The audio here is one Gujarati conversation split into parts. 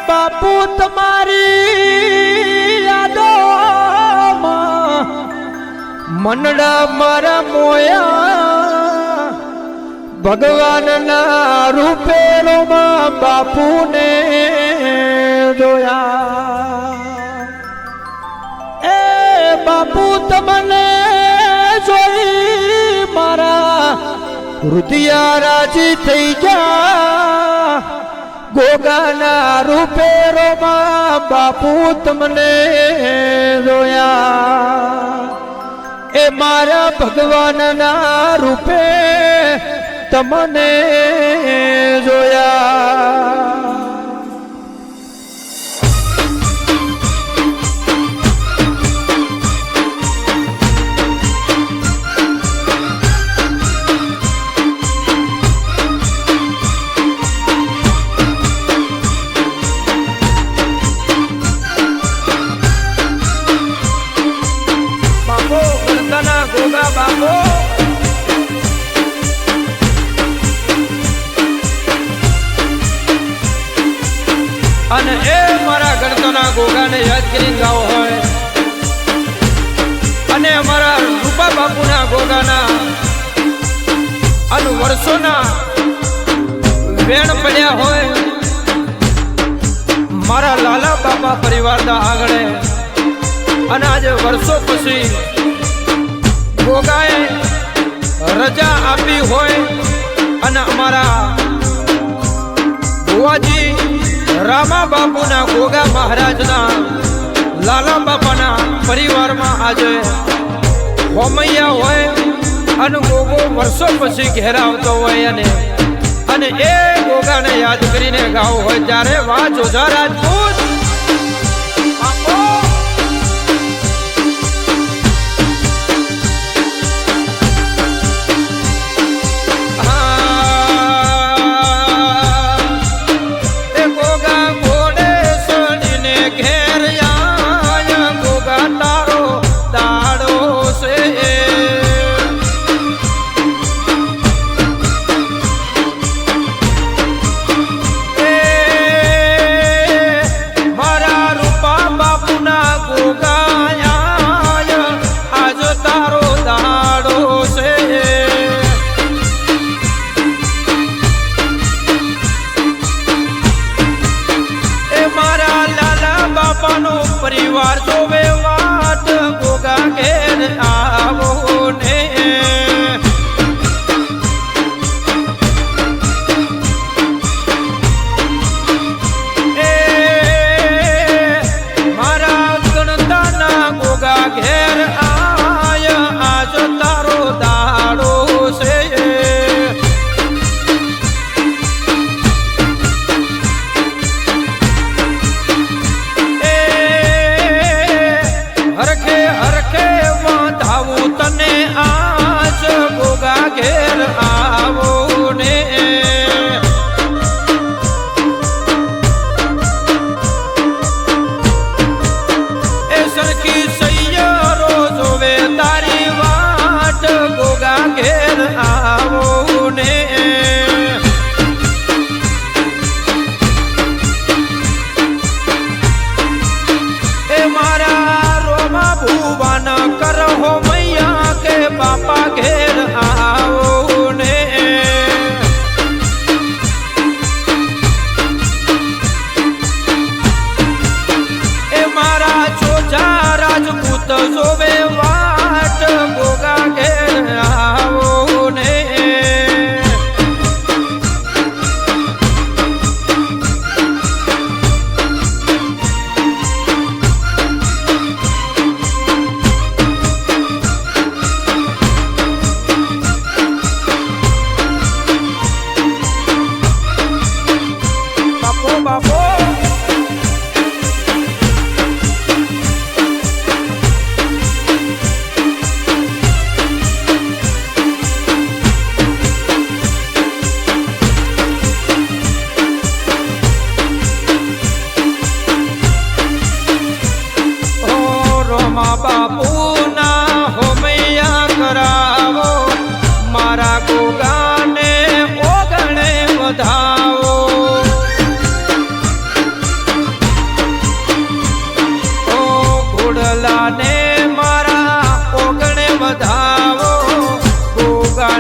બાપુ તમારી યાદોમાં મનડા મારા મોયા ભગવાનના રૂપે રોમાં બાપુને જોયા. એ બાપુ તમને જોઈ મારા હૃદયા રાજી થઈ ગયા. ગોગાના રૂપે રોમાં બાપુ તમને જોયા. એ મારા ભગવાનના રૂપે તમને જોયા. ગોગા બાપો અને એ મારા ગણતોના ગોગાને યાદ કરીને ગાવો હોય અને અમારા રૂપા બાપુના ગોગાના અને વર્ષોના વેણ પડ્યા હોય મારા લાલા બાપા પરિવારના આંગણે અને આજે વર્ષો પછી ગોગાએ રજા આપી હોય અને અમારા ભુવાજી રામા બાપુના ગોગા મહારાજના લાલા બાપાના પરિવારમાં આજે હોમૈયા હોય અને ગોગો વર્ષો પછી ઘેરાવતો હોય અને એ ગોગાને યાદ કરીને ગાવું હોય ત્યારે વાહ જોજા રાજપૂત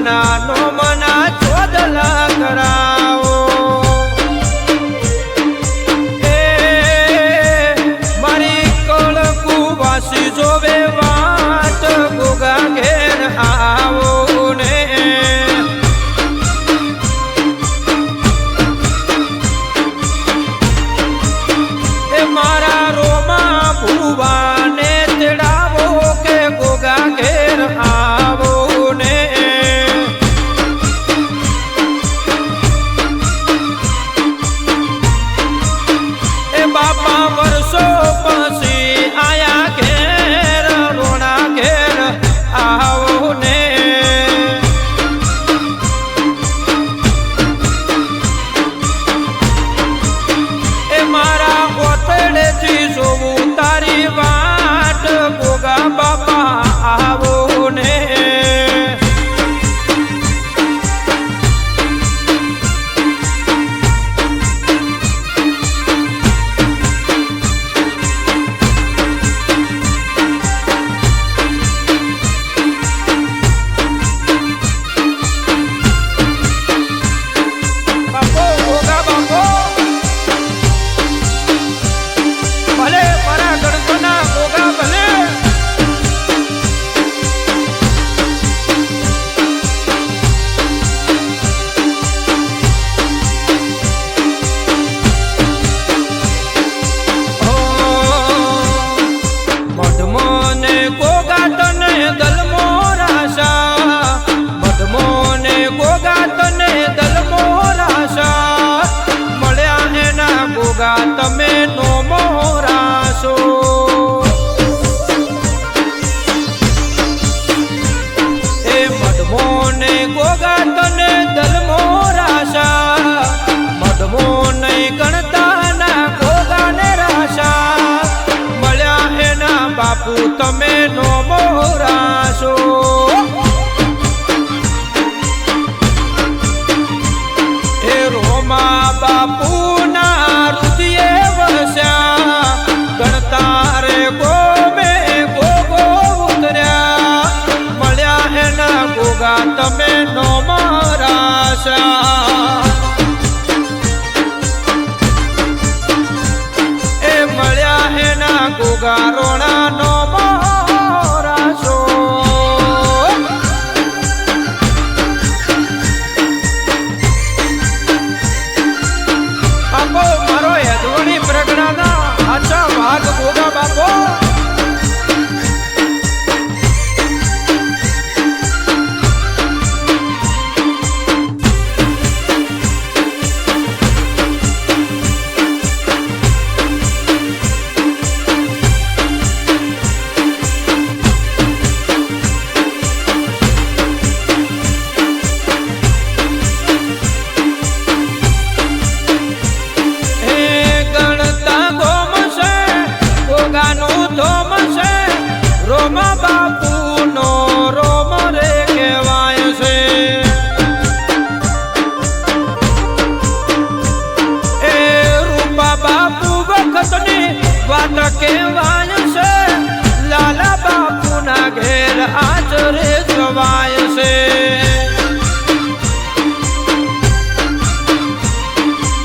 બાપુના નોમના ચોદલા કરાવો એ મારી કળકુ વાસી જોવે વાટ ગોગા ઘેર આવો ને એ મારા રોમા ભુવાને તેડાવો કે ગોગા ઘેર આવો ને એ બાપા વર્ષો પછી આયા ઘેર રોણા ઘેર આવો ને એ મારા ઓતડેથી જોવું તારી વાટ ગોગા બાપા આવો ને બાપો ગોગા બાપો ભલે મારા ગણતના ગોગા ભલે મધમોને ગોગા તને દલમો રાશા મધમોને ગોગા તને દલમો રાશા મળ્યા એના ગોગા તમે નો મોરાશો એ મધમોને ગોગા તને દલમો રાશા મધમો નહીં ગણતા ના ગોગાને રાશા મળ્યા એના બાપુ તમે નો મોરાશો એ રોમા બાપુના રુધિએ વસ્યા ગણતા રે ગોમે ગોગો ઉતર્યા મળ્યા એના ગોગા તમે નો મારાશા એ મળ્યા એના ગોગા રોણા નો મોરાશો બાપો મારો યદવણી પ્રગણાના આછા ભાગ ગોગા બાપો એ ગણતા ગોમ છે ગોગાનું ધોમ છે રોમા બાપુનો રોમ રે કહેવાય છે એ રૂપા બાપુ વખતની વાત કહેવાય છે લાલા બાપુના ઘેર આચરે જવાય છે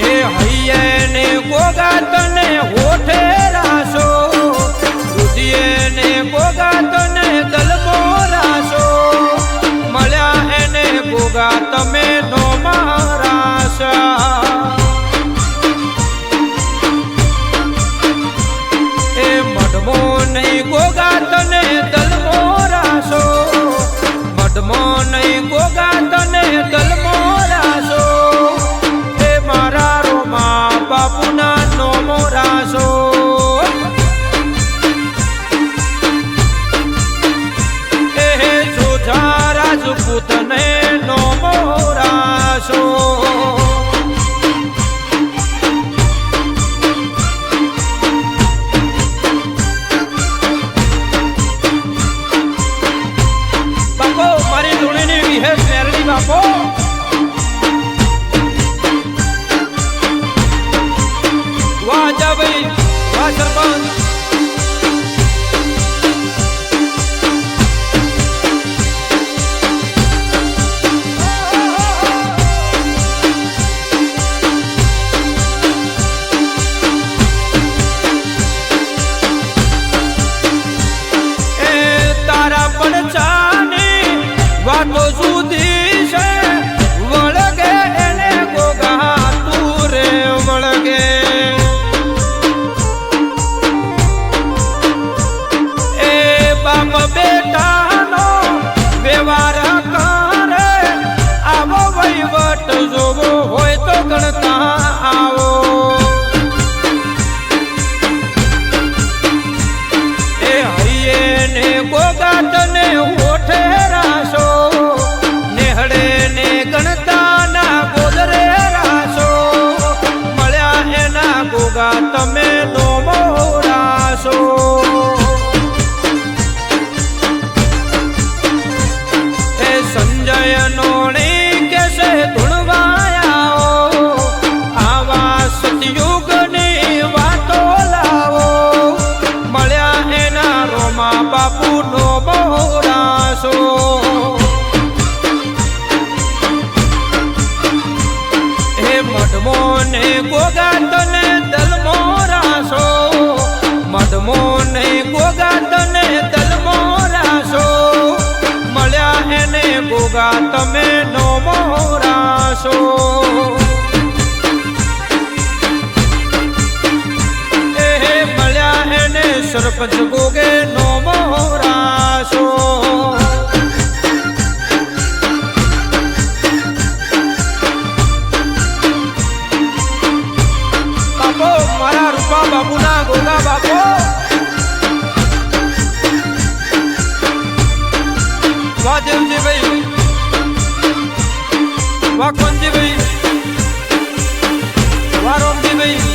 એ હૈયે ને ગોગા તને હોઠે રાશો રુધિએ ને ગોગા તને દલમો રાશો મળ્યા એને ગોગા તમે નો મારાશા એ મઢમો નહીં ગોગા તને દલમો રાશો મઢમો નહીં ગોગા તને દલમો રાશો એ મારા રોમા બાપુના નો મોરાશો એ જોજા રાજપૂતને નો મોરાશો બાપો મારી ધૂણીની વિહેશ મેરડી બાપો વાહ જા ભાઈ વાહ સરપંચ સુધી છે વળગે એને ગોગા તું રે વળગે એ બાપ બેટાનો વ્યવહાર કરે આવો વહીવટ જોવો હોય તો ગણતા આવો એ હૈયે ને ગોગા તને હોઠે રાસો નેહડે ને ગણતા ના ગોદરે રાસો મળ્યા એના ગોગા તમે નો મોરાશો એ સંજય નોણી કેસે ધૂણવાયા આવા સતયુગની વાતો લાવો મળ્યા એના રોમા બાપુ નો મોરાશો હે મઢમો ને ગોગા તને દલમો રાસો મઢમો ને ગોગા તને દલમો રાસો મળ્યા એને ગોગા તમે નો મોરાશો એ મળ્યા એને સરપંચ ગોગે નો મોરાશો બાપો મારા રૂપા બાપુના ગોગા બાપો વાહ દેવજીભાઈ વાહ કોનજીભાઈ વાહ રોમજીભાઈ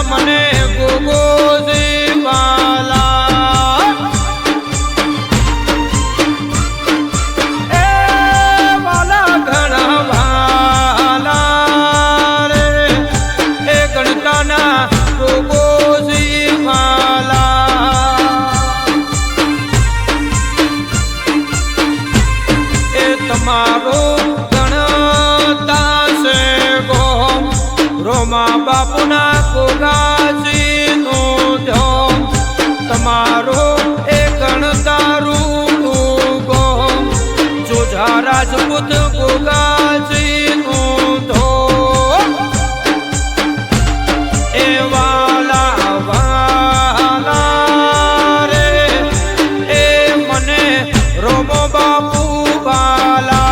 મને ગોગો વાલા એ વાલા ઘણા વાલા રે એ ગણતાના ગોગો વાલા એ તમારો ગણતા છે ગોમ રોમા બાપુના ગોગાજી નો ધોમ તમારો એ ગણતારું ગોમ જોજા રાજપૂત ગોગાજી નો ધોમ એ વાલા વાલા રે એ મને રોમો બાપુ વાલા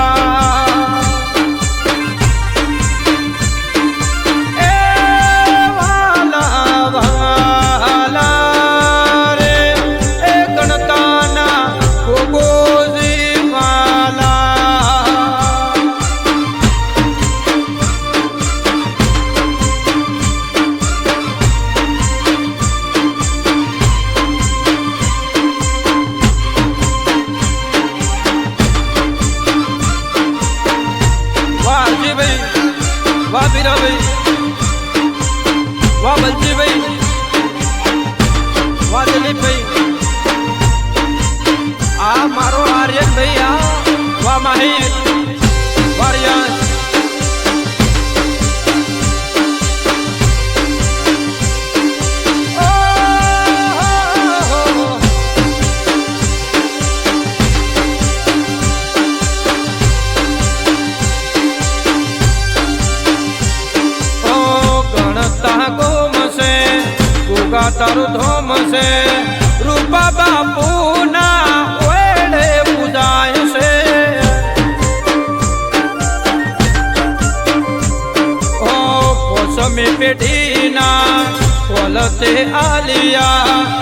વાહ બીરાભાઈ વાહ બલજીભાઈ વાહ દિલીપભાઈ આ મારો આર્યનભાઈ આ વાહ માહિર વાહ રિયાઝ તારું ધોમ છે રૂપા બાપુ ના ઓળે પૂજાય છે ઓ પોસમી પેઢીના કોલતે આલિયા